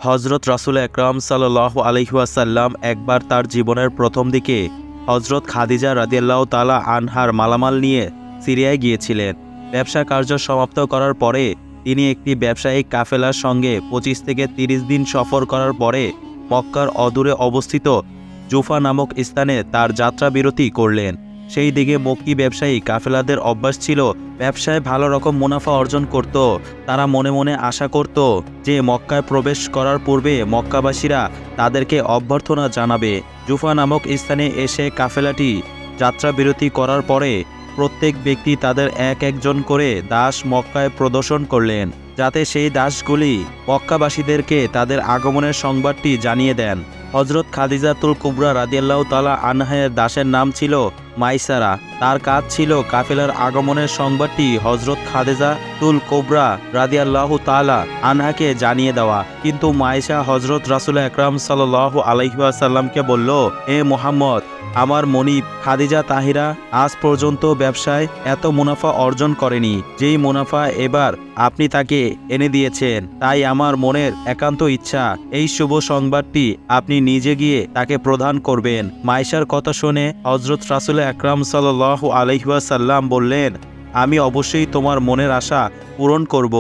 হজরত রাসূল আকরাম সাল্লাল্লাহু আলাইহি ওয়াসাল্লাম একবার তার জীবনের প্রথম দিকে হজরত খাদিজা রাদিয়াল্লাহু তাআলা আনহার মালামাল নিয়ে সিরিয়ায় গিয়েছিলেন। ব্যবসা কার্য সমাপ্ত করার পরে তিনি একটি ব্যবসায়িক কাফেলার সঙ্গে ২৫ থেকে ৩০ দিন সফর করার পরে মক্কার অদূরে অবস্থিত জুফা নামক স্থানে তার যাত্রা বিরতি করলেন। সেই দিকে মক্কি ব্যবসায়ী কাফেলাদের অভ্যাস ছিল ব্যবসায় ভালো রকম মুনাফা অর্জন করত। তারা মনে মনে আশা করত যে মক্কায় প্রবেশ করার পূর্বে মক্কাবাসীরা তাদেরকে অভ্যর্থনা জানাবে। জুফা নামক স্থানে এসে কাফেলাটি যাত্রা বিরতি করার পরে প্রত্যেক ব্যক্তি তাদের এক একজন করে দাস মক্কায় প্রদর্শন করলেন, যাতে সেই দাসগুলি মক্কাবাসীদেরকে তাদের আগমনের সংবাদটি জানিয়ে দেন। হজরত খাদিজাতুল কুবরা রাদিয়াল্লাহু তাআলা আনহার দাসের নাম ছিল মাইসারা। তার কাজ ছিল কাফেলার আগমনের সংবাদটি হজরত খাদিজাতুল কুবরা রাদিয়াল্লাহু তাআলা আনহাকে জানিয়ে দেওয়া। কিন্তু মাইসা হজরত রাসূল আকরাম সাল্লাল্লাহু আলাইহি ওয়াসাল্লামকে বলল, হে মুহাম্মদ, আমার মনিব খাদিজা তাহিরা আজ পর্যন্ত ব্যবসায় এত মুনাফা অর্জন করেনি, যেই মুনাফা এবার আপনি তাকে এনে দিয়েছেন। তাই আমার মনের একান্ত ইচ্ছা এই শুভ সংবাদটি আপনি নিজে গিয়ে তাকে প্রদান করবেন। মাইশার কথা শুনে হজরত রাসূল আকরাম সাল্লাল্লাহু আলাইহি ওয়াসাল্লাম বললেন, আমি অবশ্যই তোমার মনের আশা পূরণ করব।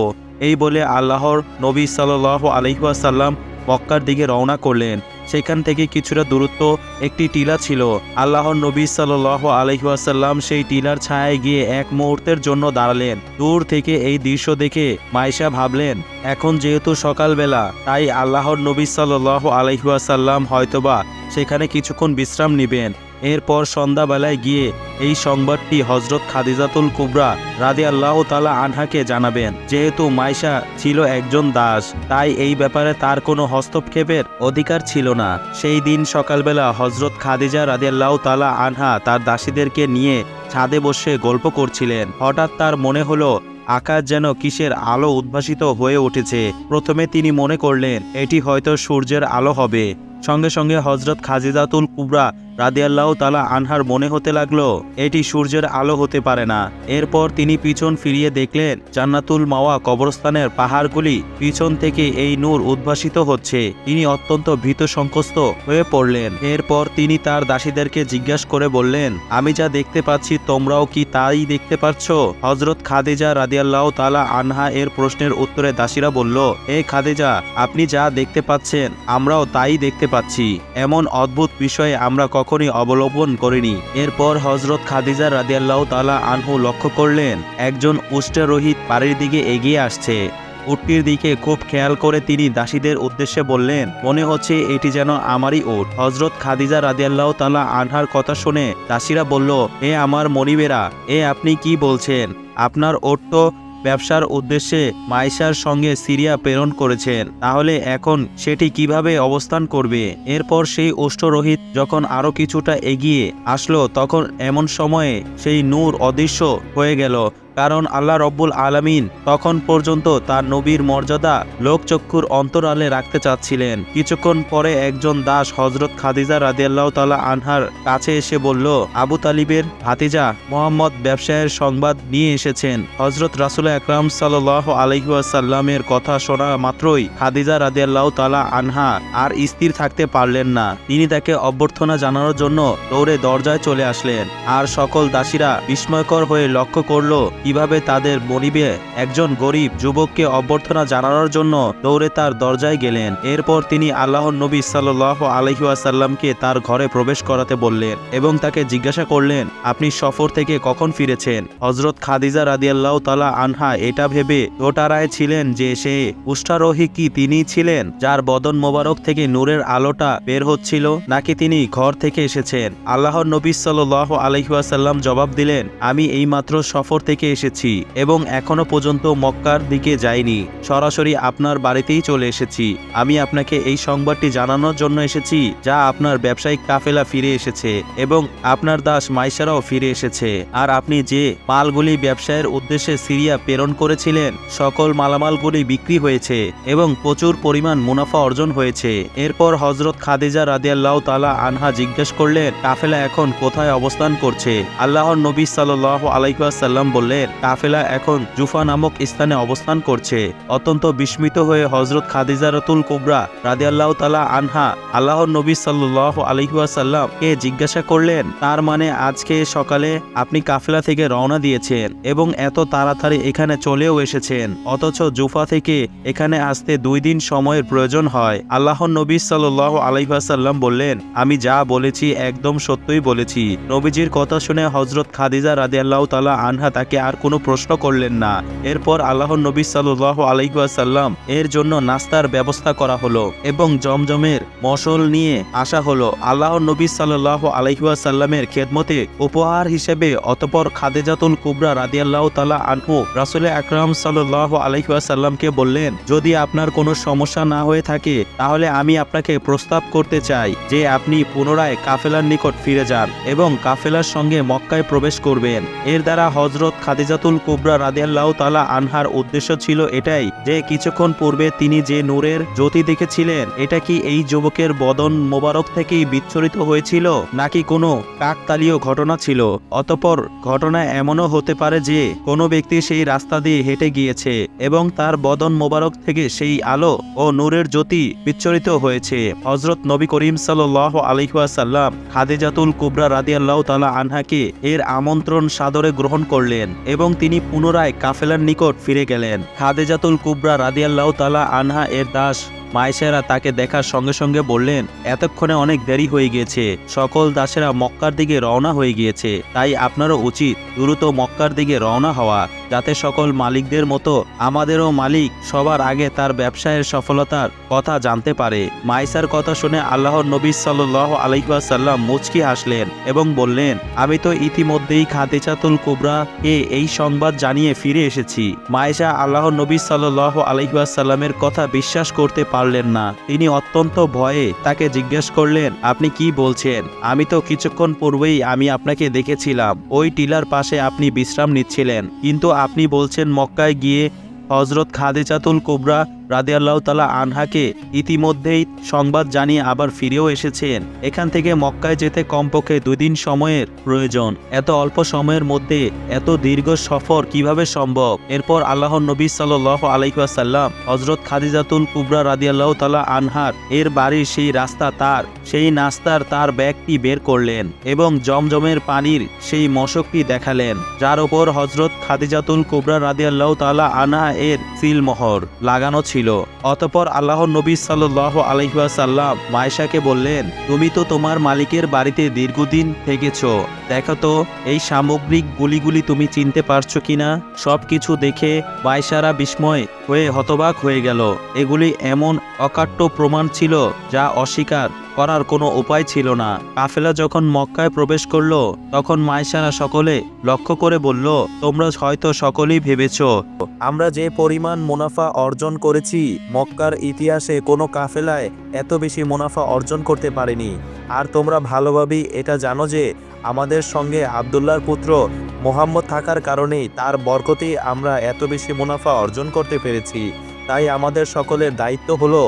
এই বলে আল্লাহর নবী সাল্লাল্লাহু আলাইহি ওয়াসাল্লাম মক্কার দিকে রওনা করলেন। সেখান থেকে কিছুটা দূরত্ব একটি টিলা ছিল। আল্লাহর নবী সাল্লাল্লাহু আলাইহি ওয়াসাল্লাম সেই টিলার ছায়ায় গিয়ে এক মুহূর্তের জন্য দাঁড়ালেন। দূর থেকে এই দৃশ্য দেখে মাইশা ভাবলেন, এখন যেহেতু সকালবেলা, তাই আল্লাহর নবী সাল্লাল্লাহু আলাইহি ওয়াসাল্লাম হয়তোবা সেখানে কিছুক্ষণ বিশ্রাম নেবেন। এরপর সন্ধ্যাবেলায় গিয়ে এই সংবাদটি হজরত খাদিজাতুল কুবরা রাদিয়াল্লাহু তাআলা আনহাকে জানাবেন। যেহেতু মাইশা ছিল একজন দাস, তাই এই ব্যাপারে তার কোনো হস্তক্ষেপের অধিকার ছিল না। সেই দিন সকালবেলা হজরত খাদিজা রাদিয়াল্লাহু তাআলা আনহা তার দাসীদেরকে নিয়ে ছাদে বসে গল্প করছিলেন। হঠাৎ তার মনে হলো আকাশ যেন কিসের আলো উদ্ভাসিত হয়ে উঠেছে। প্রথমে তিনি মনে করলেন এটি হয়তো সূর্যের আলো হবে। সঙ্গে সঙ্গে হজরত খাদিজাতুল কুবরা রাদিয়াল্লাহু তাআলা আনহার মনে হতে লাগলো এটি সূর্যের আলো হতে পারে না। এরপর তিনি পিছন ফিরিয়ে দেখলেন জান্নাতুল মাওয়া কবরস্থানের পাহাড়গুলি পিছন থেকে এই নূর উদ্ভাসিত হচ্ছে। তিনি অত্যন্ত ভীত সংকস্ত হয়ে পড়লেন। এরপর তিনি তার দাসীদেরকে জিজ্ঞাসা করে বললেন, আমি যা দেখতে পাচ্ছি তোমরাও কি তাই দেখতে পাচ্ছ? হজরত খাদিজা রাদিয়াল্লাহু তাআলা আনহা এর প্রশ্নের উত্তরে দাসীরা বলল, হে খাদিজা, আপনি যা দেখতে পাচ্ছেন আমরাও তাই দেখতে পাচ্ছি। এমন অদ্ভুত বিষয়ে আমরা কখনই অবলম্বন করিনি। এরপর হজরত খাদিজা রাদিয়াল্লাহু তাআলা আনহু লক্ষ্য করলেন একজন উষ্ট্রারোহিত বাড়ির দিকে এগিয়ে আসছে। উটটির দিকে খুব খেয়াল করে তিনি দাসীদের উদ্দেশ্যে বললেন, মনে হচ্ছে এটি যেন আমারই উট। হজরত খাদিজা রাদিয়াল্লাহু তাআলা আনহার কথা শুনে দাসীরা বলল, এ আমার মনিবেরা, আপনি কি বলছেন? আপনার উট তো ব্যবসার উদ্দেশ্যে মাইশার সঙ্গে সিরিয়া প্রেরণ করেছেন, তাহলে এখন সেটি কিভাবে অবস্থান করবে? এরপর সেই অষ্টরোহিত যখন আরো কিছুটা এগিয়ে আসলো, তখন এমন সময়ে সেই নূর অদৃশ্য হয়ে গেল। কারণ আল্লাহ রব্বুল আলামিন তখন পর্যন্ত তার নবীর মর্যাদা লোকচক্ষুর অন্তরালে রাখতে চাচ্ছিলেন। কিছুক্ষণ পরে একজন দাস হজরত খাদিজা রাদিয়াল্লাহু তাআলা আনহার কাছে এসে বলল, আবু তালিবের ভাতিজা মুহাম্মদ ব্যবসায়ের সংবাদ নিয়ে এসেছেন। হজরত রাসূল আকরাম সাল্লাল্লাহু আলাইহি ওয়াসাল্লামের কথা শোনা মাত্রই খাদিজা রাদিয়াল্লাহু তাআলা আনহা আর স্থির থাকতে পারলেন না। তিনি তাকে অভ্যর্থনা জানানোর জন্য দৌড়ে দরজায় চলে আসলেন। আর সকল দাসীরা বিস্ময়কর হয়ে লক্ষ্য করল কিভাবে তাদের মনিবে একজন গরিব যুবককে অভ্যর্থনা জানানোর জন্য দৌড়ে তার দরজায় গেলেন। এরপর তিনি আল্লাহর নবী সাল্লাল্লাহু আলাইহি ওয়াসাল্লামকে তার ঘরে প্রবেশ করাতে বললেন এবং তাকে জিজ্ঞাসা করলেন, আপনি সফর থেকে কখন ফিরেছেন? হজরত খাদিজা রাদিয়াল্লাহু তাআলা আনহা এটা ভেবে দোটারায় ছিলেন যে সে উষ্ট্রারোহী কি তিনি ছিলেন যার বদন মোবারক থেকে নূরের আলোটা বের হচ্ছিল, নাকি তিনি ঘর থেকে এসেছেন। আল্লাহর নবী সাল্লাল্লাহু আলাইহি ওয়াসাল্লাম জবাব দিলেন, আমি এইমাত্র সফর থেকে এসেছি এবং এখনো পর্যন্ত মক্কার দিকে যাইনি, সরাসরি আপনার বাড়িতেই চলে এসেছি। আমি আপনাকে এই সংবাদটি জানানোর জন্য এসেছি যা আপনার ব্যবসায়িক কাফেলা ফিরে এসেছে এবং আপনার দাস মাইশারাও ফিরে এসেছে। আর আপনি যে মালগুলি ব্যবসায়ের উদ্দেশ্যে সিরিয়া প্রেরণ করেছিলেন সকল মালামালগুলি বিক্রি হয়েছে এবং প্রচুর পরিমাণ মুনাফা অর্জন হয়েছে। এরপর হজরত খাদিজা রাদিয়াল্লাহু তাআলা আনহা জিজ্ঞেস করলেন, কাফেলা এখন কোথায় অবস্থান করছে? আল্লাহর নবী সাল্লাল্লাহু আলাইহি ওয়াসাল্লাম বললেন, এর কাফেলা এখন জুফা নামক স্থানে অবস্থান করছে। অত্যন্ত বিস্মিত হয়ে হযরত খাদিজাতুল কুবরা রাদিয়াল্লাহু তাআলা আনহা আল্লাহর নবী সাল্লাল্লাহু আলাইহি ওয়াসাল্লাম কে জিজ্ঞাসা করলেন, তার মানে আজকে সকালে আপনি কাফেলা থেকে রওনা দিয়েছেন এবং এত তাড়াতাড়ি এখানে চলেও এসেছেন, অথচ জুফা থেকে এখানে আসতে 2 দিন সময়ের প্রয়োজন হয়। আল্লাহর নবী সাল্লাল্লাহু আলাইহি ওয়াসাল্লাম বললেন, আমি যা বলেছি একদম সত্যই বলেছি। নবীজির কথা শুনে হযরত খাদিজা রাদিয়াল্লাহু তাআলা আনহা তাকে আর কোনো প্রশ্ন করলেন না। এরপর আল্লাহর নবী সাল্লাল্লাহু আলাইহি ওয়াসাল্লাম এর জন্য নাস্তার ব্যবস্থা করা হলো এবং জমজমের মশল নিয়ে আসা হলো আল্লাহর নবী সাল্লাল্লাহু আলাইহি ওয়াসাল্লামের খেদমতে উপহার হিসেবে। অতঃপর খাদিজাতুল কুবরা রাদিয়াল্লাহু তাআলা আনহু রাসূল আকরাম সাল্লাল্লাহু আলাইহি ওয়াসাল্লামকে বললেন, যদি আপনার কোনো সমস্যা না হয়ে থাকে তাহলে আমি আপনাকে প্রস্তাব করতে চাই যে আপনি পুনরায় কাফেলার নিকট ফিরে যান এবং কাফেলার সঙ্গে মক্কায় প্রবেশ করবেন। এর দ্বারা হযরত খাদিজাতুল কুবরা রাদিয়াল্লাহু তাআলা আনহার উদ্দেশ্য ছিল এটাই যে কিছুক্ষণ পূর্বে তিনি যে নূরের জ্যোতি দেখেছিলেন এটা কি এই যুবকের বদন মোবারক থেকেই বিচ্ছুরিত হয়েছিল নাকি কোনো কাকতালীয় ঘটনা ছিল। অতঃপর ঘটনা এমনও হতে পারে যে কোনো ব্যক্তি সেই রাস্তা দিয়ে হেঁটে গিয়েছে এবং তার বদন মোবারক থেকে সেই আলো ও নূরের জ্যোতি বিচ্ছুরিত হয়েছে। হযরত নবী করিম সাল্লাল্লাহু আলাইহি ওয়াসাল্লাম খাদিজাতুল কুবরা রাদিয়াল্লাহু তাআলা আনহাকে এর আমন্ত্রণ সাদরে গ্রহণ করলেন এবং তিনি পুনরায় কাফেলার নিকট ফিরে গেলেন। খাদিজাতুল কুবরা রাদিয়াল্লাহু তাআলা আনহা এর দাস মায়েশারা তাকে দেখার সঙ্গে সঙ্গে বললেন, এতক্ষণে অনেক দেরি হয়ে গিয়েছে, সকল দাসেরা মক্কার দিকে রওনা হয়ে গিয়েছে, তাই আপনারও উচিত দ্রুত মক্কার দিকে রওনা হওয়া, যাতে সকল মালিকদের মতো আমাদেরও মালিক সবার আগে তার ব্যবসায়ের সফলতার কথা জানতে পারে। মাইসার কথা শুনে আল্লাহর নবী সাল্লাল্লাহু আলাইহি ওয়াসাল্লাম মুচকি হাসলেন এবং বললেন, আমি তো ইতিমধ্যেই খাদিজাতুল কুবরা কে এই সংবাদ জানিয়ে ফিরে এসেছি। মাইশা আল্লাহর নবী সাল্লাল্লাহু আলাইহি ওয়াসাল্লামের কথা বিশ্বাস করতে পারলেন না। তিনি অত্যন্ত ভয়ে তাকে জিজ্ঞেস করলেন, আপনি কি বলছেন? আমি তো কিছুক্ষণ পূর্বেই আমি আপনাকে দেখেছিলাম, ওই টিলার পাশে আপনি বিশ্রাম নিচ্ছিলেন, কিন্তু আপনি বলছেন মক্কায় গিয়ে হযরত খাদিজাতুল কুবরা রাদিয়াল্লাহু তাআলা আনহাকে ইতিমধ্যেই সংবাদ জানিয়ে আবার ফিরেও এসেছেন। এখান থেকে মক্কায় যেতে কমপক্ষে 2 দিন সময়ের প্রয়োজন। এত অল্প সময়ের মধ্যে এত দীর্ঘ সফর কিভাবে সম্ভব? এরপর আল্লাহর নবী সাল্লাল্লাহু আলাইহি ওয়াসাল্লাম হযরত খাদিজাতুল কুবরা রাদিয়াল্লাহু তাআলা আনহার এর বাড়ির সেই রাস্তা সেই নাস্তার তার ব্যাগটি বের করলেন এবং জমজমের পানির সেই মশকটি দেখালেন, যার উপর হযরত খাদিজাতুল কুবরা রাদিয়াল্লাহু তাআলা আনহা এর সিলমোহর লাগানো ছিল। অতঃপর আল্লাহর নবী সাল্লাল্লাহু আলাইহি ওয়াসাল্লাম মায়েশাকে বললেন, তুমি তো তোমার মালিকের বাড়িতে দীর্ঘদিন থেকেছো, দেখো তো এই সামগ্রিক গুলিগুলি তুমি চিনতে পারছো কিনা? সবকিছু দেখে মায়েশারা বিস্ময় হয়ে হতবাক হয়ে গেল। এগুলি এমন অকাট্য প্রমাণ ছিল যা অস্বীকার করার কোনো উপায় ছিল না। কাফেলা যখন মক্কায় প্রবেশ করলো তখন মায়েশারা সকলে লক্ষ্য করে বলল, তোমরা হয়তো সকলেই ভেবেছ আমরা যে পরিমাণ মুনাফা অর্জন করেছি মক্কার ইতিহাসে কোনো কাফেলায় এত বেশি মুনাফা অর্জন করতে পারেনি। আর তোমরা ভালোভাবেই এটা জানো যে আমাদের সঙ্গে আব্দুল্লাহর পুত্র মুহাম্মদ থাকার কারণেই তার বরকতেই আমরা এত বেশি মুনাফা অর্জন করতে পেরেছি। তাই আমাদের সকলের দায়িত্ব হলো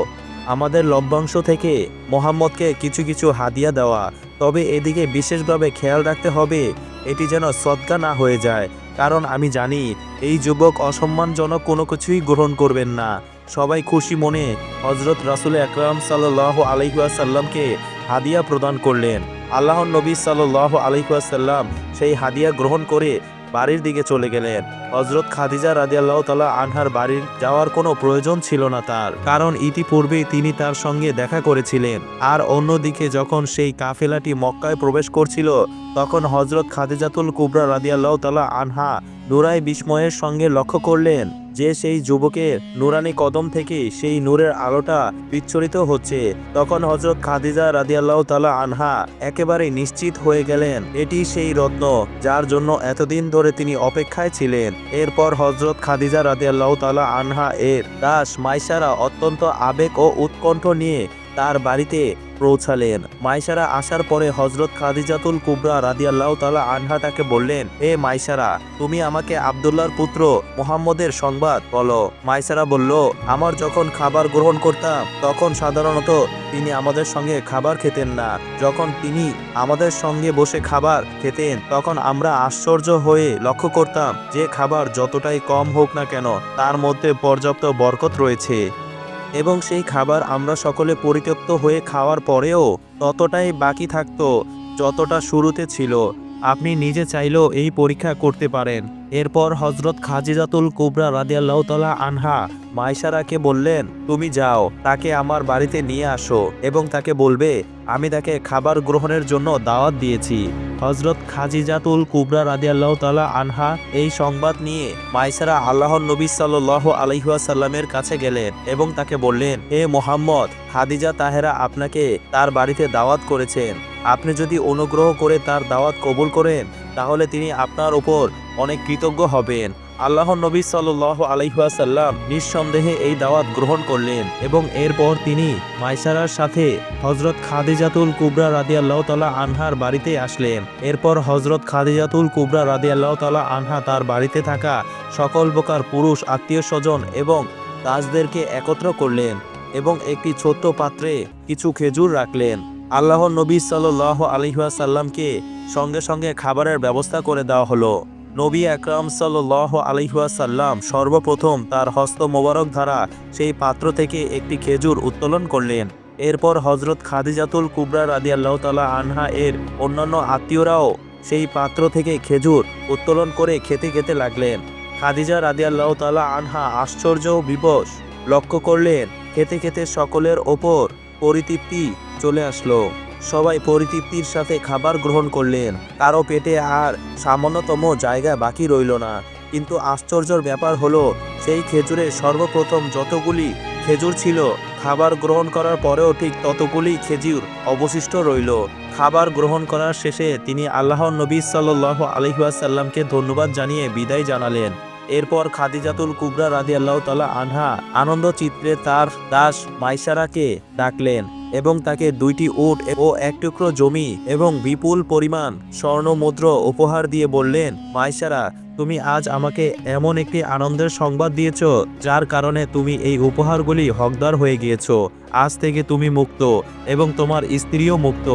আমাদের লভ্যাংশ থেকে মুহাম্মদকে কিছু কিছু হাদিয়া দেওয়া। তবে এদিকে বিশেষভাবে খেয়াল রাখতে হবে এটি যেন সদকা না হয়ে যায়, কারণ আমি জানি এই যুবক অসম্মানজনক কোনো কিছুই গ্রহণ করবেন না। সবাই খুশি মনে হযরত রাসূল আকরাম সাল্লাল্লাহু আলাইহি ওয়াসাল্লামকে হাদিয়া প্রদান করলেন। আল্লাহর নবী সাল্লাল্লাহু আলাইহি ওয়াসাল্লাম সেই হাদিয়া গ্রহণ করে বাড়ির দিকে চলে গেলেন। হযরত খাদিজা রাদিয়াল্লাহু তাআলা আনহার বাড়ির যাওয়ার কোনো প্রয়োজন ছিল না তার, কারণ ইতিপূর্বেই তিনি তার সঙ্গে দেখা করেছিলেন। আর অন্যদিকে যখন সেই কাফেলাটি মক্কায় প্রবেশ করছিল তখন হযরত খাদিজাতুল কুবরা রাদিয়াল্লাহু তাআলা আনহা নুরাই বিস্ময়ের সঙ্গে লক্ষ্য করলেন যে সেই যুবকের নুরানি কদম থেকে সেই নূরের আলোটা বিচ্ছুরিত হচ্ছে। তখন হযরত খাদিজা রাদিয়াল্লাহু তাআলা আনহা একেবারে নিশ্চিত হয়ে গেলেন এটি সেই রত্ন যার জন্য এতদিন ধরে তিনি অপেক্ষায় ছিলেন। এরপর হযরত খাদিজা রাদিয়াল্লাহু তাআলা আনহা এর দাস মাইশারা অত্যন্ত আবেগ ও উৎকণ্ঠ নিয়ে তার বাড়িতে পৌঁছালেন। মাইসারা আসার পরে হযরত খাদিজাতুল কুবরা রাদিয়াল্লাহু তাআলা আনহা তাকে বললেন, হে মাইসারা, তুমি আমাকে আব্দুল্লাহর পুত্র মুহাম্মদের সংবাদ বলো। মাইসারা বলল, আমার যখন খাবার গ্রহণ করতাম তখন সাধারণত তিনি আমাদের সঙ্গে খাবার খেতেন না। যখন তিনি আমাদের সঙ্গে বসে খাবার খেতেন তখন আমরা আশ্চর্য হয়ে লক্ষ্য করতাম যে খাবার যতটাই কম হোক না কেন তার মধ্যে পর্যাপ্ত বরকত রয়েছে এবং সেই খাবার আমরা সকলে পরিতৃপ্ত হয়ে খাওয়ার পরেও ততটাই বাকি থাকতো যতটা শুরুতে ছিল। আপনি নিজে চাইলেও এই পরীক্ষা করতে পারেন। এরপর হযরত খাদিজাতুল কুবরা রাদিয়াল্লাহু তাআলা আনহা মাইসারাকে বললেন, তুমি যাও, তাকে আমার বাড়িতে নিয়ে আসো এবং তাকে বলবে আমি তাকে খাবার গ্রহণের জন্য দাওয়াত দিয়েছি। হযরত খাদিজাতুল কুবরা রাদিয়াল্লাহু তাআলা আনহা এই সংবাদ নিয়ে মাইসারা আল্লাহর নবী সাল্লাল্লাহু আলাইহি ওয়াসাল্লামের কাছে গেলেন এবং তাকে বললেন, হে মুহাম্মদ, খাদিজা তাহেরা আপনাকে তার বাড়িতে দাওয়াত করেছেন। আপনি যদি অনুগ্রহ করে তার দাওয়াত কবুল করেন তাহলে তিনি আপনার উপর অনেক কৃতজ্ঞ হবেন। আল্লাহর নবী সাল্লাল্লাহু আলাইহি ওয়াসাল্লাম নিঃসন্দেহে এই দাওয়াত গ্রহণ করলেন এবং এরপর তিনি মাইসারার সাথে হযরত খাদিজাতুল কুবরা রাদিয়াল্লাহু তাআলা আনহার বাড়িতে আসলেন। এরপর হযরত খাদিজাতুল কুবরা রাদিয়াল্লাহু তাআলা আনহা তার বাড়িতে থাকা সকল প্রকার পুরুষ আত্মীয়স্বজন এবং দাসদেরকে একত্র করলেন এবং একটি ছোট্ট পাত্রে কিছু খেজুর রাখলেন। আল্লাহর নবী সাল্লাল্লাহু আলাইহি ওয়াসাল্লামকে সঙ্গে সঙ্গে খাবারের ব্যবস্থা করে দেওয়া হলো। নবী আকরাম সাল্লাল্লাহু আলাইহি ওয়াসাল্লাম সর্বপ্রথম তার হস্ত মোবারক দ্বারা সেই পাত্র থেকে একটি খেজুর উত্তোলন করলেন। এরপর হযরত খাদিজাতুল কুবরা রাদিয়াল্লাহু তাআলা আনহা এর অন্যান্য আত্মীয়রাও সেই পাত্র থেকে খেজুর উত্তোলন করে খেতে খেতে লাগলেন। খাদিজা রাদিয়াল্লাহু তাআলা আনহা আশ্চর্য বিবশ লক্ষ্য করলেন খেতে খেতে সকলের ওপর পরিতৃপ্তি চলে আসলো। সবাই পরিতৃপ্তির সাথে খাবার গ্রহণ করলেন, কারো পেটে আর সামান্যতম জায়গা বাকি রইল না। কিন্তু আশ্চর্যের ব্যাপার হলো সেই খেজুরে সর্বপ্রথম যতগুলি খেজুর ছিল খাবার গ্রহণ করার পরেও ঠিক ততগুলি খেজুর অবশিষ্ট রইল। খাবার গ্রহণ করার শেষে তিনি আল্লাহর নবী সাল্লাল্লাহু আলাইহি ওয়াসাল্লামকে ধন্যবাদ জানিয়ে বিদায় জানালেন। এরপর খাদিজাতুল কুবরা রাদিয়াল্লাহু তাআলা আনহা আনন্দ চিত্রে তার দাস মাইসারাকে ডাকলেন এবং তাকে 2টি উট ও 1 টুকরো জমি এবং বিপুল পরিমাণ স্বর্ণ মুদ্র উপহার দিয়ে বললেন, মাইসারা, তুমি আজ আমাকে এমন একটি আনন্দের সংবাদ দিয়েছ যার কারণে তুমি এই উপহারগুলি হকদার হয়ে গিয়েছো। আজ থেকে তুমি মুক্ত এবং তোমার স্ত্রীও মুক্ত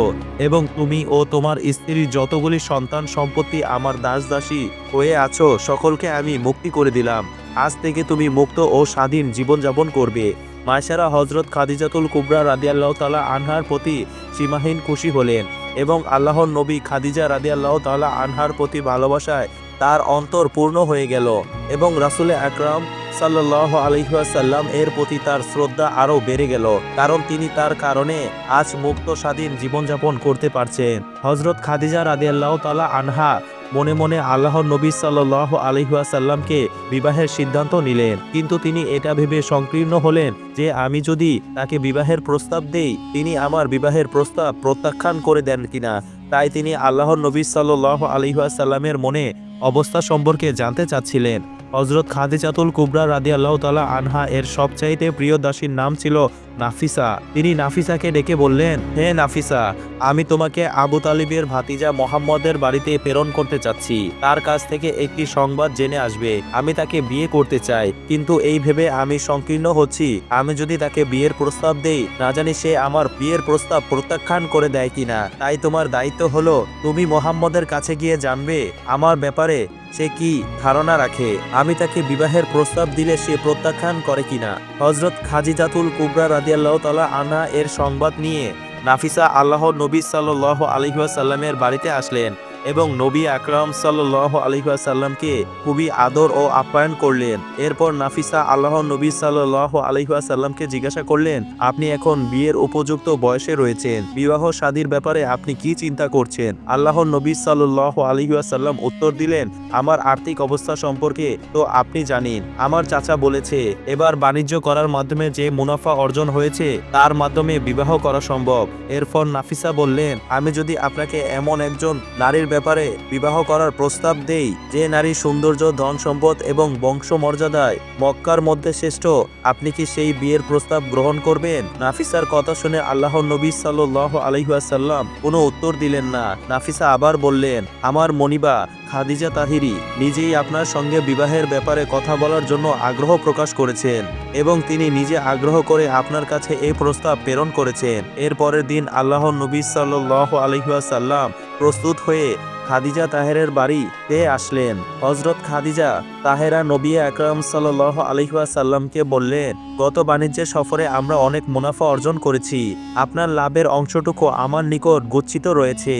এবং তুমি ও তোমার স্ত্রীর যতগুলি সন্তান সম্পত্তি আমার দাসদাসী হয়ে আছো সকলকে আমি মুক্তি করে দিলাম। আজ থেকে তুমি মুক্ত ও স্বাধীন জীবনযাপন করবে। মাইসারা হযরত খাদিজাতুল কুবরা রাদিয়াল্লাহু তাআলা আনহার প্রতি সীমাহীন খুশি হলেন এবং আল্লাহর নবী খাদিজা রাদিয়াল্লাহু তাআলা আনহার প্রতি ভালোবাসায় তার অন্তর পূর্ণ হয়ে গেল এবং রাসূল আকরাম সাল্লাল্লাহু আলাইহি ওয়াসাল্লাম এর প্রতি তার শ্রদ্ধা আরও বেড়ে গেল, কারণ তিনি তার কারণে আজ মুক্ত স্বাধীন জীবনযাপন করতে পারছেন। হযরত খাদিজা রাদিয়াল্লাহু তাআলা আনহা মনে মনে আল্লাহর নবী সাল্লাল্লাহু আলাইহি ওয়াসাল্লামকে বিবাহের সিদ্ধান্ত নিলেন, কিন্তু তিনি এটা ভেবে সংকীর্ণ হলেন যে আমি যদি তাকে বিবাহের প্রস্তাব দেই তিনি আমার বিবাহের প্রস্তাব প্রত্যাখ্যান করে দেন কিনা। তাই তিনি আল্লাহর নবী সাল্লাল্লাহু আলাইহি ওয়াসাল্লামের মনে অবস্থা সম্পর্কে জানতে চাচ্ছিলেন। হযরত খাদিজাতুল কুবরা রাদিয়াল্লাহু তাআলা আনহা এর সবচাইতে প্রিয় দাসীর নাম ছিল নাফিসা। তিনি নাফিসাকে ডেকে বললেন, হে নাফিসা, আমি তোমাকে আবু তালিবের ভাতিজা মোহাম্মদের বাড়িতে প্রেরণ করতে চাচ্ছি। তার কাছ থেকে একটি সংবাদ জেনে আসবে। আমি তাকে বিয়ে করতে চাই, কিন্তু এই ভেবে আমি সংকীর্ণ হচ্ছি আমি যদি তাকে বিয়ের প্রস্তাব দেই না জানি সে আমার বিয়ের প্রস্তাব প্রত্যাখ্যান করে দেয় কিনা। তাই তোমার দায়িত্ব হলো তুমি মোহাম্মদের কাছে গিয়ে জানবে আমার ব্যাপারে সে কি ধারণা রাখে, আমি তাকে বিবাহের প্রস্তাব দিলে সে প্রত্যাখ্যান করে কিনা। হযরত খাদিজাতুল কুবরা রাদিয়াল্লাহু তাআলা আনহা এর সংবাদ নিয়ে নাফিসা আল্লাহর নবী সাল্লাল্লাহু আলাইহি ওয়াসাল্লামের বাড়িতে আসলেন এবং নবী আকরাম সাল্লাল্লাহু আলাইহি ওয়াসাল্লামকে খুবই আদর ও আপ্যায়ন করলেন। এরপর নাফিসা আল্লাহর নবী সাল্লাল্লাহু আলাইহি ওয়াসাল্লামকে জিজ্ঞাসা করলেন, আপনি এখন বিয়ের উপযুক্ত বয়সে রয়েছেন, বিবাহ শাদীর ব্যাপারে আপনি কি চিন্তা করছেন? আল্লাহর নবী সাল্লাল্লাহু আলাইহি ওয়াসাল্লাম উত্তর দিলেন, আমার আর্থিক অবস্থা সম্পর্কে তো আপনি জানেন। আমার চাচা বলেছে এবার বাণিজ্য করার মাধ্যমে যে মুনাফা অর্জন হয়েছে তার মাধ্যমে বিবাহ করা সম্ভব। এরপর নাফিসা বললেন, আমি যদি আপনাকে এমন একজন নারীর ব্যাপারে বিবাহ করার প্রস্তাব দেই, যে নারী সৌন্দর্য, ধন সম্পদ এবং বংশমর্যাদায় মক্কার মধ্যে শ্রেষ্ঠ, আপনি কি সেই বিয়ের প্রস্তাব গ্রহণ করবেন? নাফিসার কথা শুনে আল্লাহর নবী সাল্লাল্লাহু আলাইহি ওয়াসাল্লাম কোনো উত্তর দিলেন না। নাফিসা আবার বললেন, আমার মনিবা খাদিজা তাহিরি নিজেই আপনার সঙ্গে বিবাহের ব্যাপারে কথা বলার জন্য আগ্রহ প্রকাশ করেছেন এবং তিনি নিজে আগ্রহ করে আপনার কাছে এই প্রস্তাব প্রেরণ করেছেন। এর পরের দিন আল্লাহর নবী সাল্লাল্লাহু আলাইহি ওয়াসাল্লাম প্রস্তুত হয়ে খাদিজা তাহেরের বাড়িতে আসলেন। হযরত খাদিজা তাহেরা নবী আকরাম সাল্লাল্লাহু আলাইহি ওয়াসাল্লামকে বললেন, গত বাণিজ্য সফরে আমরা অনেক মুনাফা অর্জন করেছি, আপনার লাভের অংশটুকু আমার নিকট গচ্ছিত রয়েছে,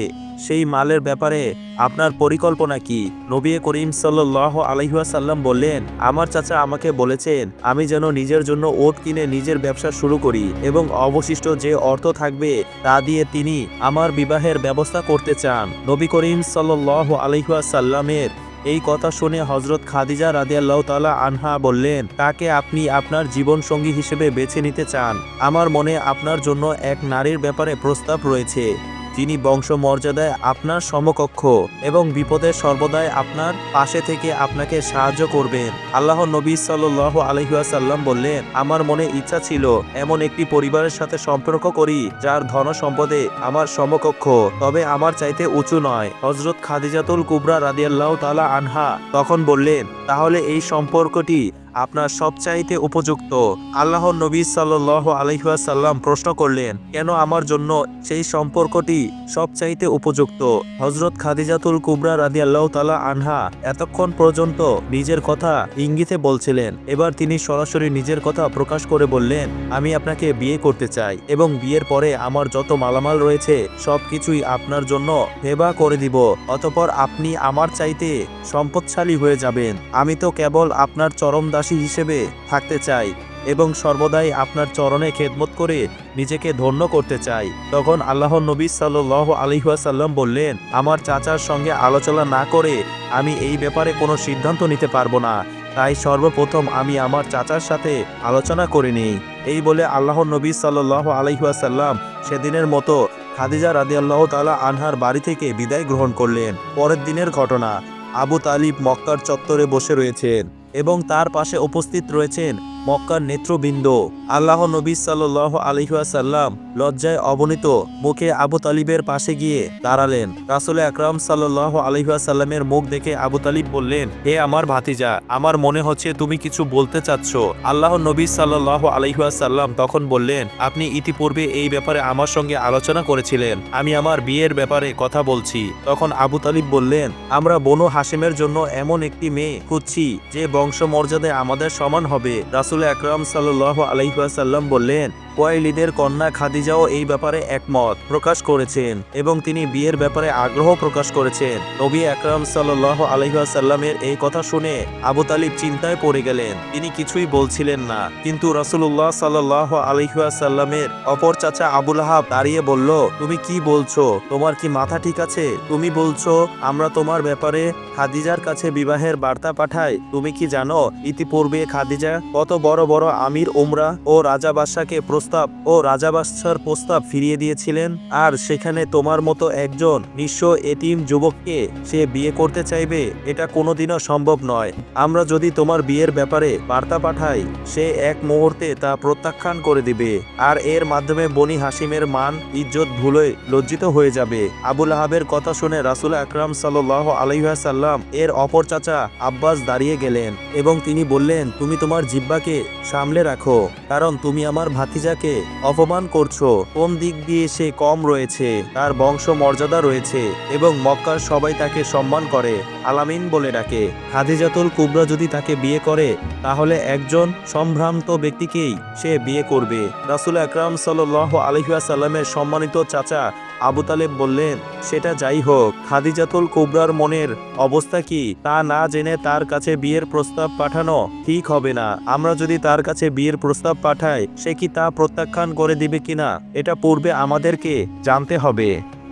সেই মালের ব্যাপারে আপনার পরিকল্পনা কি? নবী করিম সাল্লাল্লাহু আলাইহি ওয়াসাল্লাম বললেন, আমার চাচা আমাকে বলেছেন আমি যেন নিজের জন্য ওট কিনে নিজের ব্যবসা শুরু করি এবং অবশিষ্ট যে অর্থ থাকবে তা দিয়ে তিনি আমার বিবাহের ব্যবস্থা করতে চান। নবী করিম সাল্লাল্লাহু আলাইহি ওয়াসাল্লামের এই কথা শুনে হযরত খাদিজা রাদিয়াল্লাহু তাআলা আনহা বললেন, কাকে আপনি আপনার জীবন সঙ্গী হিসেবে বেছে নিতে চান? আমার মনে আপনার জন্য এক নারীর ব্যাপারে প্রস্তাব রয়েছে, যিনি বংশমর্যাদায় আপনার সমকক্ষ এবং বিপদে সর্বদাই আপনার পাশে থেকে আপনাকে সাহায্য করবেন। আল্লাহর নবী সাল্লাল্লাহু আলাইহি ওয়াসাল্লাম বললেন, আমার মনে ইচ্ছা ছিল এমন একটি পরিবারের সাথে সম্পর্ক করি যার ধন সম্পদে আমার সমকক্ষ, তবে আমার চাইতে উঁচু নয়। হযরত খাদিজাতুল কুবরা রাদিয়াল্লাহু তাআলা আনহা তখন বললেন, তাহলে এই সম্পর্কটি আপনার সবচাইতে উপযুক্ত। আল্লাহর নবী সাল্লাল্লাহু আলাইহি ওয়াসাল্লাম প্রশ্ন করলেন, কেন আমার জন্য সেই সম্পর্কটি সবচাইতে উপযুক্ত? হযরত খাদিজাতুল কুবরা রাদিয়াল্লাহু তাআলা আনহা এতক্ষণ পর্যন্ত নিজের কথা ইঙ্গিতে বলছিলেন, এবার তিনি সরাসরি নিজের কথা প্রকাশ করে বললেন, আমি আপনাকে বিয়ে করতে চাই এবং বিয়ের পরে আমার যত মালামাল রয়েছে সবকিছুই আপনার জন্য হেবা করে দিব, অতঃপর আপনি আমার চাইতে সম্পদশালী হয়ে যাবেন। আমি তো কেবল আপনার চরম দাসী হিসেবে থাকতে চাই এবং সর্বদাই আপনার চরণে খেদমত করে নিজেকে ধন্য করতে চাই। তখন আল্লাহর নবী সাল্লাল্লাহু আলাইহি ওয়াসাল্লাম বললেন, আমার চাচার সঙ্গে আলোচনা না করে আমি এই ব্যাপারে কোনো সিদ্ধান্ত নিতে পারবো না, তাই সর্বপ্রথম আমি আমার চাচার সাথে আলোচনা করে নিই। এই বলে আল্লাহর নবী সাল্লাল্লাহু আলাইহি ওয়াসাল্লাম সেদিনের মতো খাদিজা রাদিয়াল্লাহু তাআলা আনহার বাড়ি থেকে বিদায় গ্রহণ করলেন। পরের দিনের ঘটনা, আবু তালিব মক্কার চত্বরে বসে রয়েছেন এবং তার পাশে উপস্থিত রয়েছেন মক্কার নেতৃবৃন্দ। আল্লাহর নবী সাল্লাল্লাহু আলাইহি ওয়াসাল্লাম লজ্জায় অবনীত মুখে আবু তালিবের পাশে গিয়ে দাঁড়ালেন। রাসূল আকরাম সাল্লাল্লাহু আলাইহি ওয়াসাল্লামের মুখ দেখে আবু তালিব বললেন, হে আমার ভাতিজা, আমার মনে হচ্ছে তুমি কিছু বলতে চাচ্ছ। আল্লাহর নবী সাল্লাল্লাহু আলাইহি ওয়াসাল্লাম তখন বললেন, আপনি ইতিপূর্বে এই ব্যাপারে আমার সঙ্গে আলোচনা করেছিলেন, আমি আমার বিয়ের ব্যাপারে কথা বলছি। তখন আবু তালিব বললেন, আমরা বনু হাশিমের জন্য এমন একটি মেয়ে খুঁজছি যে বংশমর্যাদায় আমাদের সমান হবে। রাসূল আকরাম সাল্লাল্লাহু আলাইহি ওয়াসাল্লাম বললেন, কুয়াইলিদের কন্যা খাদিজাও এই ব্যাপারে একমত প্রকাশ করেছেন এবং তিনি বিয়ের ব্যাপারে আগ্রহ প্রকাশ করেছেন। নবী আকরাম সাল্লাল্লাহু আলাইহি ওয়াসাল্লামের এই কথা শুনে আবু তালিব চিন্তায় পড়ে গেলেন। তিনি কিছুই বলছিলেন না, কিন্তু রাসূলুল্লাহ সাল্লাল্লাহু আলাইহি ওয়াসাল্লামের অপর চাচা আবু লাহাব দাঁড়িয়ে বলল, তুমি কি বলছো? তোমার কি মাথা ঠিক আছে? তুমি বলছো আমরা তোমার ব্যাপারে খাদিজার কাছে বিবাহের বার্তা পাঠাই? তুমি কি জানো ইতিপূর্বে খাদিজা কত বড় বড় আমির উমরা ও রাজা বাদশাকে রাজা বাদশার প্রস্তাব ফিরিয়ে দিয়েছিলেন, আর সেখানে তোমার মতো একজন নিঃস্ব এতিম যুবককে সে বিয়ে করতে চাইবে? এটা কোনোদিনও সম্ভব নয়। আমরা যদি তোমার বিয়ের ব্যাপারে বার্তা পাঠাই, সে এক মুহূর্তে তা প্রত্যাখ্যান করে দিবে, আর এর মাধ্যমে বনি হাশিমের মান ইজ্জত ভুলে লজ্জিত হয়ে যাবে। আবু লাহাবের কথা শুনে রাসূল আকরাম সাল্লাল্লাহু আলাইহি ওয়াসাল্লাম এর অপর চাচা আব্বাস দাঁড়িয়ে গেলেন এবং তিনি বললেন, তুমি তোমার জিহ্বাকে সামলে রাখো, কারণ তুমি আমার ভাতিজাকে অপমান করছো। কোন দিক দিয়ে সে কম রয়েছে? তার বংশ মর্যাদা রয়েছে এবং মক্কার সবাই তাকে সম্মান করে, আলামিন বলে ডাকে। খাদিজাতুল কুবরা যদি তাকে বিয়ে করে তাহলে একজন সম্ভ্রান্ত ব্যক্তিকেই সে বিয়ে করবে। রাসূল আকরাম সাল্লাল্লাহু আলাইহি ওয়াসাল্লামের সম্মানিত চাচা আবু তালেব বললেন, সেটা যাই হোক, খাদিজাতুল কুবরার মনের অবস্থা কি তা না জেনে তার কাছে বিয়ের প্রস্তাব পাঠানো ঠিক হবে না। আমরা যদি তার কাছে বিয়ের প্রস্তাব পাঠাই, সে কি তা প্রত্যাখ্যান করে দিবে কিনা এটা পূর্বে আমাদেরকে জানতে হবে,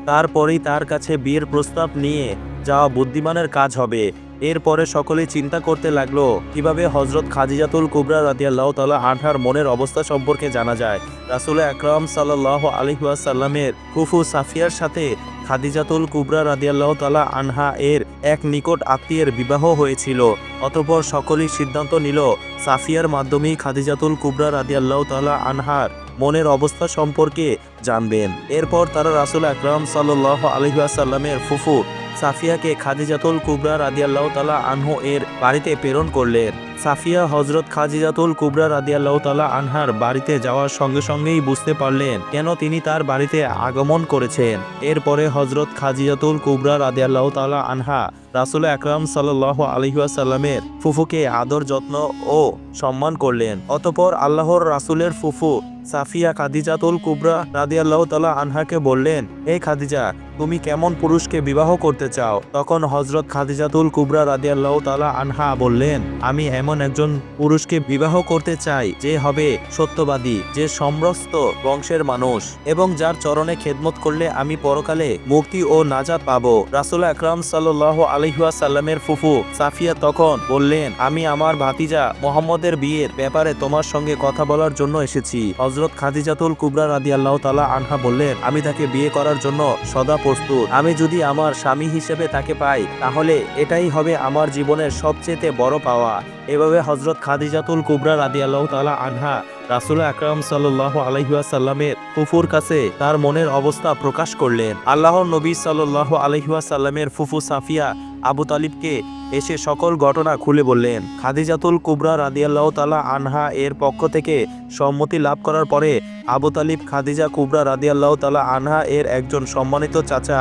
তারপরেই তার কাছে বিয়ের প্রস্তাব নিয়ে যাওয়া বুদ্ধিমানের কাজ হবে। এরপরে সকলেই চিন্তা করতে লাগলো কিভাবে হযরত খাদিজাতুল কুবরা রাদিয়াল্লাহু তাআলা আনহার মনের অবস্থা সম্পর্কে জানা যায়। রাসূল আকরাম সাল্লাল্লাহু আলাইহি ওয়াসাল্লামের ফুফু সাফিয়ার সাথে খাদিজাতুল কুবরা রাদিয়াল্লাহু তাআলা আনহা এর এক নিকট আত্মীয়ের বিবাহ হয়েছিল। অতঃপর সকলেই সিদ্ধান্ত নিল সাফিয়ার মাধ্যমেই খাদিজাতুল কুবরা রাদিয়াল্লাহু তাআলা আনহার মনের অবস্থা সম্পর্কে জানবেন। এরপর তারা রাসূল আকরাম সাল্লাল্লাহু আলাইহি ওয়াসাল্লামের ফুফু সাফিয়াকে খাদিজাতুল কুবরা রাদিয়াল্লাহু তাআলা আনহু এর বাড়িতে প্রেরণ করলেন। সাফিয়া হযরত খাদিজাতুল কুবরা রাদিয়াল্লাহু তাআলা আনহার বাড়িতে যাওয়ার সঙ্গে সঙ্গেই বুঝতে পারলেন কেন তিনি তার বাড়িতে আগমন করেছেন। এরপরে হযরত খাদিজাতুল কুবরা রাদিয়াল্লাহু তাআলা আনহা রাসূল আকরাম সাল্লাল্লাহু আলাইহি ওয়াসাল্লামের ফুফুকে আদর যত্ন ও সম্মান করলেন। অতঃপর আল্লাহর রাসূলের ফুফু সাফিয়া খাদিজাতুল কুবরা রাদিয়াল্লাহু তাআলা আনহাকে বললেন, হে খাদিজা, তুমি কেমন পুরুষকে বিবাহ করতে চাও? তখন হযরত খাদিজাতুল কুবরা রাদিয়াল্লাহু তাআলা আনহা বললেন, আমি এমন একজন পুরুষকে বিবাহ করতে চাই যে হবে সত্যবাদী, যে সমস্ত বংশের মানুষ এবং যার চরণে খেদমত করলে আমি পরকালে মুক্তি ও নাজাত পাবো। রাসূল আকরাম সাল্লাল্লাহু আলাইহি ওয়াসাল্লামের ফুফু সাফিয়া তখন বললেন, আমি আমার ভাতিজা মুহাম্মদের বিয়ের ব্যাপারে তোমার সঙ্গে কথা বলার জন্য এসেছি। হযরত খাদিজাতুল কুবরা রাদিয়াল্লাহু তাআলা আনহা বললেন, আমি তাকে বিয়ে করার জন্য সদা প্রস্তুত। আমি যদি আমার স্বামী হিসেবে তাকে পাই তাহলে এটাই হবে আমার জীবনের সবচেয়ে বড় পাওয়া। এভাবে হযরত খাদিজাতুল কুবরা রাদিয়াল্লাহু তাআলা আনহা রাসূল আকরাম সাল্লাল্লাহু আলাইহি ওয়াসাল্লামের ফুফুর কাছে তার মনের অবস্থা প্রকাশ করলেন। আল্লাহর নবী সাল্লাল্লাহু আলাইহি ওয়াসাল্লামের ফুফু সাফিয়া আবু তালিবকে এসে সকল ঘটনা খুলে বললেন। খাদিজাতুল কুবরা রাদিয়াল্লাহু তাআলা আনহা এর পক্ষ থেকে সম্মতি লাভ করার পরে আবু তালিব খাদিজা কুবরা রাদিয়াল্লাহু তাআলা আনহা এর একজন সম্মানিত চাচা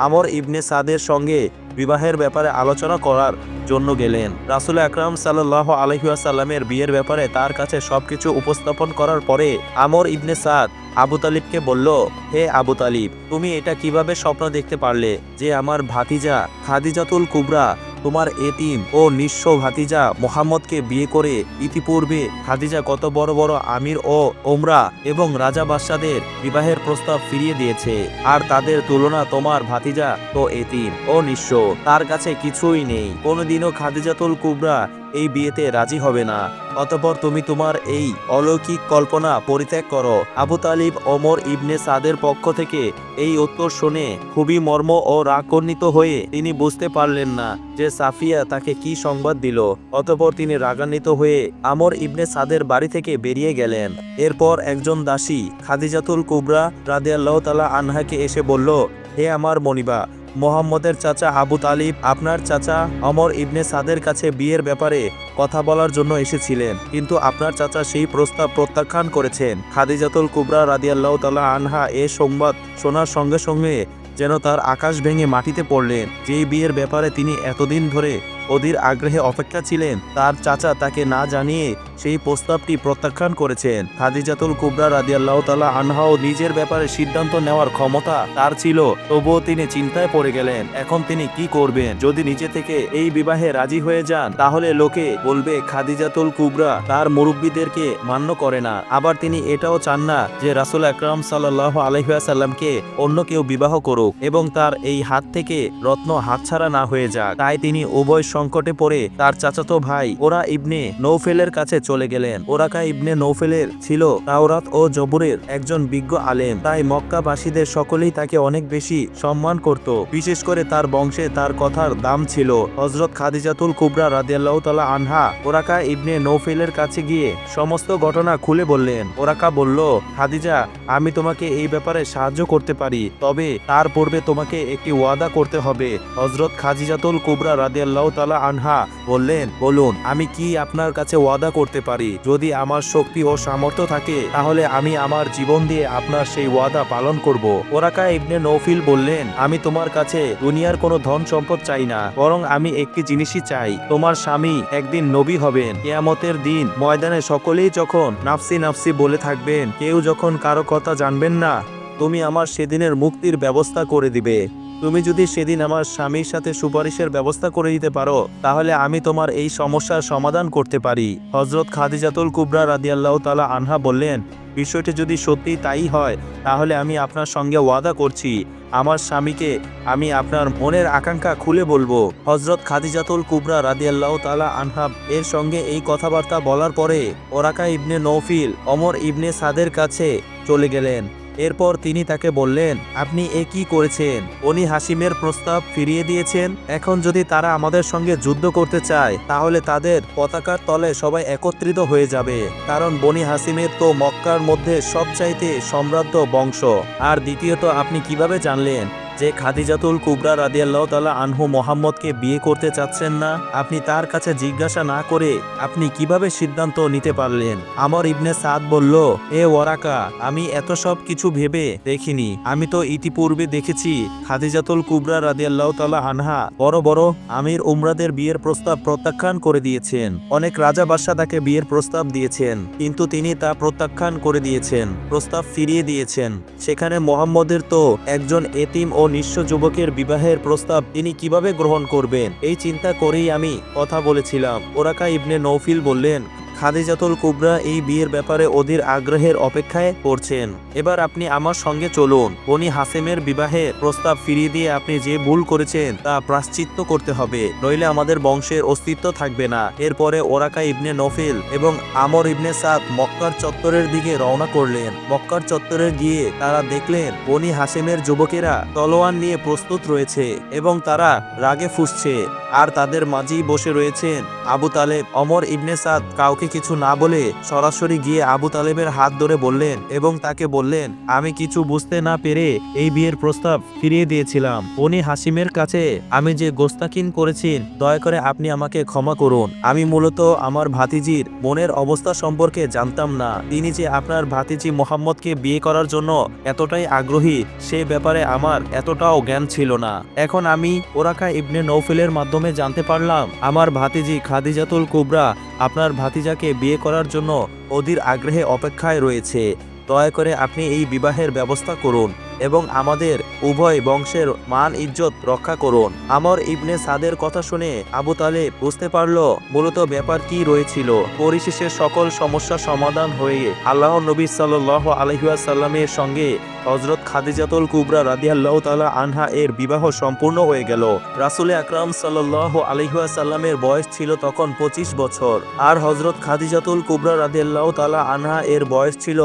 আমর ইবনে সাদের সঙ্গে বিবাহের ব্যাপারে আলোচনা করার জন্য গেলেন। রাসূল আকরাম সাল্লাল্লাহু আলাইহি ওয়াসাল্লামের বিয়ের ব্যাপারে তার কাছে সবকিছু উপস্থাপন করার পরে আমর ইবনে সাদ আবু তালিবকে বলল, হে আবু তালিব, তুমি এটা কিভাবে স্বপ্ন দেখতে পারলে যে আমার ভাতিজা খাদিজাতুল কুবরা তোমার এতিম ও নিঃস্ব ভাতিজা মুহাম্মদকে বিয়ে করে ইতিপূর্বে খাদিজা কত বড় বড় আমির ও ওমরা এবং রাজা বাদশাদের বিবাহের প্রস্তাব ফিরিয়ে দিয়েছে, আর তাদের তুলনা তোমার ভাতিজা তো এতিম ও নিঃস্ব, তার কাছে কিছুই নেই। কোনোদিনও খাদিজাতুল কুবরা এই বিয়েতে রাজি হবে না। অতঃপর তুমি তোমার এই অলৌকিক কল্পনা পরিত্যাগ করো। আবু তালিব ওমর ইবনে সাদের পক্ষ থেকে এই উত্তর শুনে খুবই মর্ম ও রাগান্বিত হয়ে তিনি বুঝতে পারলেন না যে সাফিয়া তাকে কি সংবাদ দিল। অতঃপর তিনি রাগান্বিত হয়ে আমর ইবনে সাদের বাড়ি থেকে বেরিয়ে গেলেন। এরপর একজন দাসী খাদিজাতুল কুবরা রাদিয়াল্লাহু তাআলা আনহাকে এসে বলল, হে আমার মনিবা, মুহাম্মদের চাচা আবু তালিব আপনার চাচা আমর ইবনে সাদের কাছে বিয়ের ব্যাপারে কথা বলার জন্য এসেছিলেন, কিন্তু আপনার চাচা সেই প্রস্তাব প্রত্যাখ্যান করেছেন। খাদিজাতুল কুবরা রাদিয়াল্লাহু তাআলা আনহা এ সংবাদ শোনার সঙ্গে সঙ্গে যেন তার আকাশ ভেঙে মাটিতে পড়লেন। যেই বিয়ের ব্যাপারে তিনি এতদিন ধরে অধীর আগ্রহে অপেক্ষা ছিলেন, তার চাচা তাকে না জানিয়ে সেই প্রস্তাবটি প্রত্যাখ্যান করেছেন। খাদিজাতুল কুবরা রাদিয়াল্লাহু তাআলা আনহাও নিজের ব্যাপারে সিদ্ধান্ত নেওয়ার ক্ষমতা তার ছিল, তবুও তিনি চিন্তায় পড়ে গেলেন এখন তিনি কি করবেন। যদি নিজে থেকে এই বিবাহে রাজি হয়ে যান তাহলে লোকে বলবে খাদিজাতুল কুবরা তার মুরব্বীদেরকে মান্য করে না। আবার তিনি এটাও চান না যে রাসূল আকরাম সাল্লাল্লাহু আলাইহি ওয়াসাল্লামকে অন্য কেউ বিবাহ করুক এবং তার এই হাত থেকে রত্ন হাতছাড়া না হয়ে যাক। তাই তিনি উভয় সংকটে পড়ে তার চাচাতো ভাই ওরা ইবনে নৌফেলের কাছে চলে গেলেন। ওরাকা ইবনে নৌফেলের ছিল তাওরাত ও জবুরের একজন বিজ্ঞ আলেম, তাই মক্কাবাসীদের সকলেই তাকে অনেক বেশি সম্মান করত। বিশেষ করে তার বংশে তার কথার দাম ছিল। হযরত খাদিজাতুল কুবরা রাদিয়াল্লাহু তাআলা আনহা ওরাকা ইবনে নৌফেলের কাছে গিয়ে সমস্ত ঘটনা খুলে বললেন। ওরাকা বলল, খাদিজা, আমি তোমাকে এই ব্যাপারে সাহায্য করতে পারি, তবে তার পূর্বে তোমাকে একটি ওয়াদা করতে হবে। হযরত খাদিজাতুল কুবরা রাদিয়াল্লাহু তাআলা আনহা বললেন, বলুন, আমি কি আপনার কাছে ওয়াদা করতে পারি? যদি আমার শক্তি ও সামর্থ্য থাকে তাহলে আমি আমার জীবন দিয়ে আপনার সেই ওয়াদা পালন করব। ওরাকা ইবনে নৌফিল বললেন, আমি তোমার কাছে দুনিয়ার কোনো ধন সম্পদ চাই না, বরং আমি একটি জিনিসই চাই, তোমার স্বামী একদিন নবী হবেন। কিয়ামতের দিন ময়দানে সকলেই যখন নাফসি নাফসি বলে থাকবেন, কেউ যখন কারো কথা জানবেন না, তুমি আমার সেদিনের মুক্তির ব্যবস্থা করে দিবে। তুমি যদি সেদিন আমার স্বামীর সাথে সুপারিশের ব্যবস্থা করে দিতে পারো তাহলে আমি তোমার এই সমস্যার সমাধান করতে পারি। হযরত খাদিজাতুল কুবরা রাদিয়াল্লাহু তাআলা আনহা বললেন, বিষয়টি যদি সত্যি তাই হয় তাহলে আমি আপনার সঙ্গে ওয়াদা করছি আমার স্বামীকে আমি আপনার মনের আকাঙ্ক্ষা খুলে বলবো। হযরত খাদিজাতুল কুবরা রাদিয়াল্লাহু তাআলা আনহা এর সঙ্গে এই কথাবার্তা বলার পরে ওরাকা ইবনে নৌফিল ওমর ইবনে সাদের কাছে চলে গেলেন। এরপর তিনি তাকে বললেন, আপনি এ কি করেছেন? বনি হাসিমের প্রস্তাব ফিরিয়ে দিয়েছেন। এখন যদি তারা আমাদের সঙ্গে যুদ্ধ করতে চায় তাহলে তাদের পতাকার তলে সবাই একত্রিত হয়ে যাবে, কারণ বনি হাসিমের তো মক্কার মধ্যে সবচাইতে সম্রাদ্ধ বংশ। আর দ্বিতীয়ত, আপনি কিভাবে জানলেন যে খাদিজাতুল কুবরা রাদিয়াল্লাহু তাআলা আনহু মোহাম্মদকে বিয়ে করতে চাচ্ছেন না? আপনি তার কাছে জিজ্ঞাসা না করে আপনি কিভাবে সিদ্ধান্ত নিতে পারলেন? আমর ইবনে সাদ বলল, এ ওয়ারাকা, আমি এত সব কিছু ভেবে দেখিনি। আমি তো ইতিপূর্বে দেখেছি খাদিজাতুল কুবরা রাদিয়াল্লাহু তাআলা আনহা বড় বড় আমির উমরাদের বিয়ের প্রস্তাব প্রত্যাখ্যান করে দিয়েছেন। অনেক রাজা বাদশা তাকে বিয়ের প্রস্তাব দিয়েছেন, কিন্তু তিনি তা প্রত্যাখ্যান করে দিয়েছেন, প্রস্তাব ফিরিয়ে দিয়েছেন। সেখানে মোহাম্মদের তো একজন এতিম ও নিঃস্ব যুবকের বিবাহের প্রস্তাব তিনি কিভাবে গ্রহণ করবেন? এই চিন্তা করেই আমি কথা বলেছিলাম। ওরাকা ইবনে নৌফিল বললেন, খাদিজাতুল কুবরা এই বিয়ের ব্যাপারে অধীর আগ্রহের অপেক্ষায় করছেন। এবার আপনি আমার সঙ্গে চলুন। বনি হাসেমের বিবাহের প্রস্তাব ফিরিয়ে দিয়ে আপনি যে ভুল করেছেন তা প্রায়শ্চিত্ত করতে হবে, নইলে আমাদের বংশের অস্তিত্ব থাকবে না। এরপরে ওরাকা ইবনে নফিল এবং আমর ইবনে সাদ মক্কার চত্বরের দিকে রওনা করলেন। মক্কার চত্বরে গিয়ে তারা দেখলেন বনি হাসেমের যুবকেরা তলোয়ার নিয়ে প্রস্তুত রয়েছে এবং তারা রাগে ফুঁসছে, আর তাদের মাঝেই বসে রয়েছেন আবু তালেব। আমর ইবনে সাদ কাউকে কিছু না বলে সরাসরি গিয়ে আবু তালেবের হাত ধরে বললেন এবং তাকে বললেন, আমি কিছু বুঝতে না পেরে এই বিয়ের প্রস্তাব ফিরিয়ে দিয়েছিলাম। বনি হাসিমের কাছে আমি যে গোস্তাকিন করেছি, দয়া করে আপনি আমাকে ক্ষমা করুন। আমি মূলত আমার ভাতিজির মনের অবস্থা সম্পর্কে জানতাম না। তিনি যে আপনার ভাতিজি মোহাম্মদকে বিয়ে করার জন্য এতটাই আগ্রহী সে ব্যাপারে আমার এতটাও জ্ঞান ছিল না। এখন আমি ওরাকা ইবনে নৌফিলের মাধ্যমে জানতে পারলাম আমার ভাতিজি খাদিজাতুল কুবরা আপনার ভাতিজাকে বিয়ে করার জন্য অধীর আগ্রহে অপেক্ষায় রয়েছে। দয়া করে আপনি এই বিবাহের ব্যবস্থা করুন এবং আমাদের উভয় বংশের মান ইজ্জত রক্ষা করুন। আমর ইবনে সাদের কথা শুনে আবু তালেব বুঝতে পারল মূলত ব্যাপার কি রয়েছিল। পরিশেষে সকল সমস্যা সমাধান হয়ে আল্লাহর নবী সাল্লাল্লাহু আলাইহি ওয়াসাল্লামের সঙ্গে হযরত খাদিজাতুল কুবরা রাদিয়াল্লাহু তাআলা আনহা এর বিবাহ সম্পূর্ণ হয়ে গেল। রাসূল আকরাম সাল্লাল্লাহু আলাইহি ওয়াসাল্লামের বয়স ছিল তখন 25 বছর, আর হযরত খাদিজাতুল কুবরা রাদিয়াল্লাহু তাআলা আনহা এর বয়স ছিল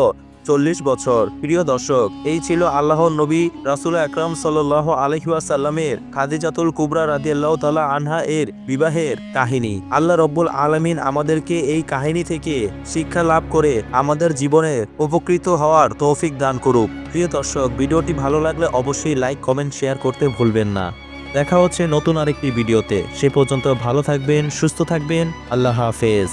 40 বছর। প্রিয় দর্শক, এই ছিল আল্লাহর নবী রাসূল আকরাম সাল্লাল্লাহু আলাইহি ওয়াসাল্লামের খাদিজাতুল কুবরা রাদিয়াল্লাহু তাআলা আনহা এর বিবাহের কাহিনী। আল্লাহ রাব্বুল আলামিন আমাদেরকে এই কাহিনী থেকে শিক্ষা লাভ করে আমাদের জীবনে উপকৃত হওয়ার তৌফিক দান করুক। প্রিয় দর্শক, ভিডিওটি ভালো লাগলে অবশ্যই লাইক, কমেন্ট, শেয়ার করতে ভুলবেন না। দেখা হচ্ছে নতুন আরেকটি ভিডিওতে। সে পর্যন্ত ভালো থাকবেন, সুস্থ থাকবেন। আল্লাহ হাফেজ।